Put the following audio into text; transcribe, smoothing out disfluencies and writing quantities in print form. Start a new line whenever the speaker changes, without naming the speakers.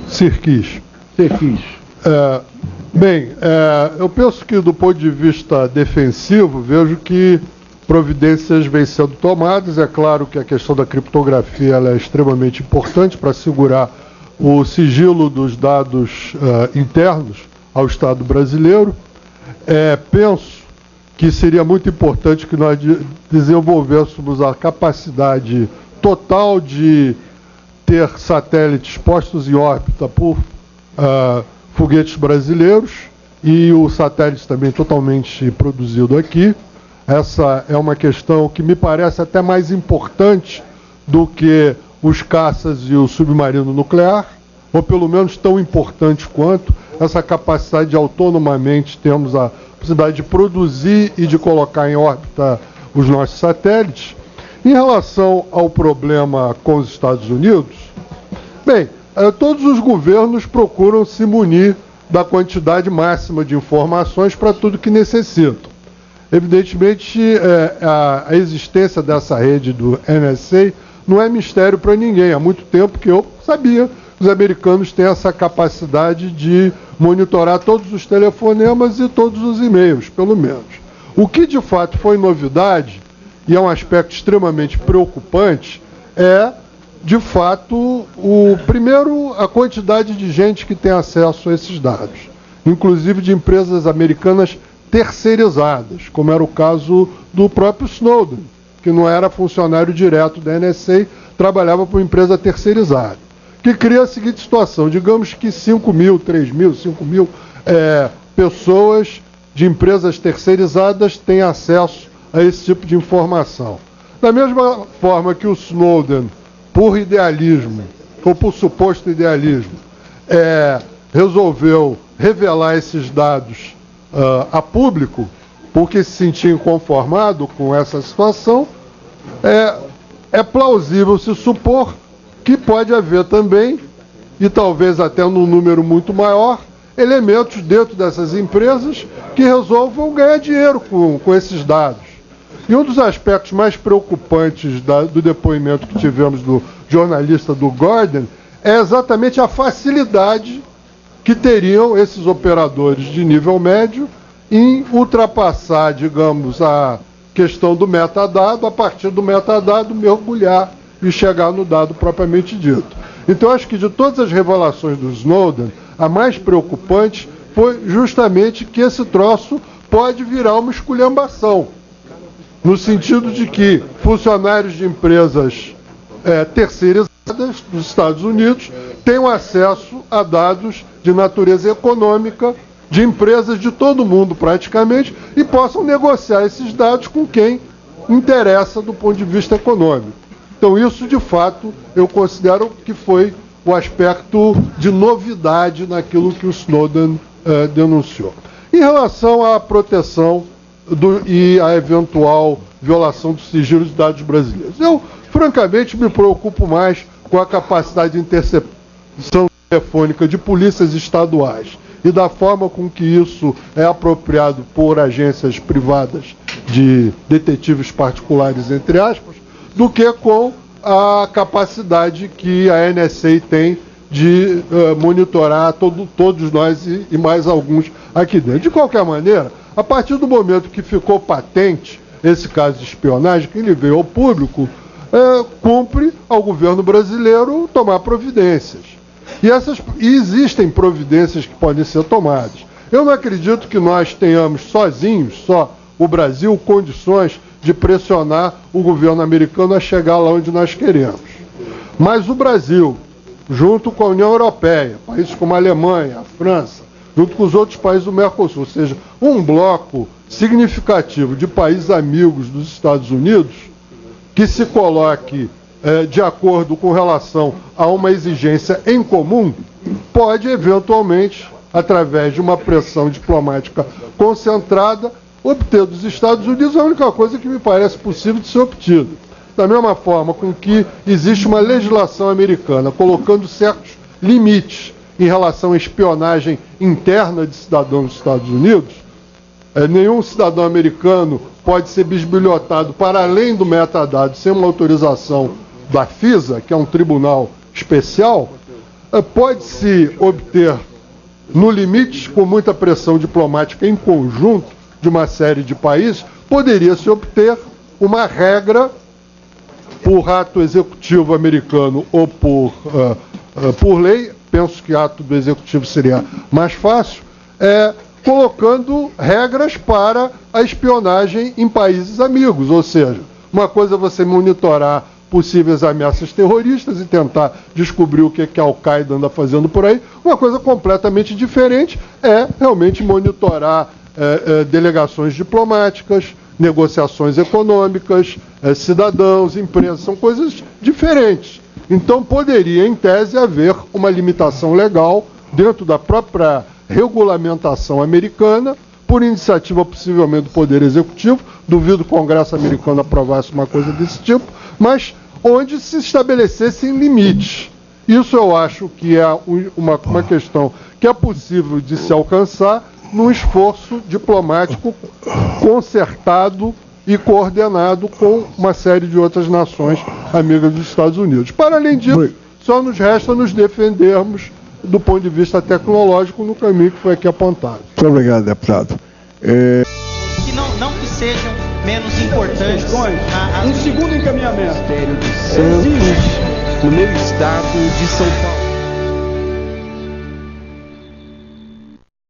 Sirquis. Eu penso que do ponto de vista defensivo, vejo que providências vêm sendo tomadas. É claro que a questão da criptografia ela é extremamente importante para assegurar o sigilo dos dados internos ao Estado brasileiro. Penso que seria muito importante que nós desenvolvêssemos a capacidade total de ter satélites postos em órbita por foguetes brasileiros e o satélite também totalmente produzido aqui. Essa é uma questão que me parece até mais importante do que os caças e o submarino nuclear, ou pelo menos tão importante quanto essa capacidade de autonomamente termos a possibilidade de produzir e de colocar em órbita os nossos satélites. Em relação ao problema com os Estados Unidos, todos os governos procuram se munir da quantidade máxima de informações para tudo que necessitam. Evidentemente, a existência dessa rede do NSA não é mistério para ninguém. Há muito tempo que eu sabia que os americanos têm essa capacidade de monitorar todos os telefonemas e todos os e-mails, pelo menos. O que de fato foi novidade, e é um aspecto extremamente preocupante, é, de fato, primeiro, a quantidade de gente que tem acesso a esses dados, inclusive de empresas americanas terceirizadas, como era o caso do próprio Snowden, que não era funcionário direto da NSA, trabalhava para uma empresa terceirizada, que cria a seguinte situação: digamos que 5 mil, 3 mil, 5 mil pessoas de empresas terceirizadas têm acesso a esse tipo de informação. Da mesma forma que o Snowden, por idealismo, ou por suposto idealismo, resolveu revelar esses dados a público, porque se sentia inconformado com essa situação, é plausível se supor que pode haver também, e talvez até num número muito maior, elementos dentro dessas empresas que resolvam ganhar dinheiro com esses dados. E um dos aspectos mais preocupantes do depoimento que tivemos do jornalista do Guardian é exatamente a facilidade que teriam esses operadores de nível médio em ultrapassar, digamos, a questão do metadado, a partir do metadado mergulhar e chegar no dado propriamente dito. Então, acho que de todas as revelações do Snowden, a mais preocupante foi justamente que esse troço pode virar uma esculhambação, no sentido de que funcionários de empresas terceirizadas dos Estados Unidos tenham acesso a dados de natureza econômica de empresas de todo mundo praticamente e possam negociar esses dados com quem interessa do ponto de vista econômico. Então isso, de fato, eu considero que foi o aspecto de novidade naquilo que o Snowden denunciou. Em relação à proteção e à eventual violação do sigilo de dados brasileiros, eu, francamente, me preocupo mais com a capacidade de interceptação telefônica de polícias estaduais e da forma com que isso é apropriado por agências privadas de detetives particulares, entre aspas, do que com a capacidade que a NSA tem de monitorar todos nós e mais alguns aqui dentro. De qualquer maneira, a partir do momento que ficou patente esse caso de espionagem, que ele veio ao público, cumpre ao governo brasileiro tomar providências. E existem providências que podem ser tomadas. Eu não acredito que nós tenhamos sozinhos, só o Brasil, condições de pressionar o governo americano a chegar lá onde nós queremos. Mas o Brasil, junto com a União Europeia, países como a Alemanha, a França, junto com os outros países do Mercosul, ou seja, um bloco significativo de países amigos dos Estados Unidos, que se coloque de acordo com relação a uma exigência em comum, pode eventualmente, através de uma pressão diplomática concentrada, obter dos Estados Unidos a única coisa que me parece possível de ser obtida. Da mesma forma com que existe uma legislação americana colocando certos limites em relação à espionagem interna de cidadãos dos Estados Unidos, nenhum cidadão americano pode ser bisbilhotado para além do metadado sem uma autorização da FISA, que é um tribunal especial. pode-se obter, no limite, com muita pressão diplomática em conjunto de uma série de países, poderia-se obter uma regra por ato executivo americano ou por lei. Penso que ato do executivo seria mais fácil, colocando regras para a espionagem em países amigos. Ou seja, uma coisa é você monitorar possíveis ameaças terroristas e tentar descobrir o que a Al-Qaeda anda fazendo por aí. Uma coisa completamente diferente é realmente monitorar delegações diplomáticas, negociações econômicas, cidadãos, empresas. São coisas diferentes. Então poderia, em tese, haver uma limitação legal dentro da própria regulamentação americana, por iniciativa possivelmente do Poder Executivo. Duvido o Congresso americano aprovasse uma coisa desse tipo, mas onde se estabelecessem limites. Isso eu acho que é uma questão que é possível de se alcançar num esforço diplomático concertado e coordenado com uma série de outras nações amigas dos Estados Unidos. Para além disso, só nos resta nos defendermos do ponto de vista tecnológico no caminho que foi aqui apontado.
Muito obrigado, deputado.
Que não que sejam menos importantes.
Um segundo encaminhamento.
Ministério de Santos, no meu estado de São Paulo.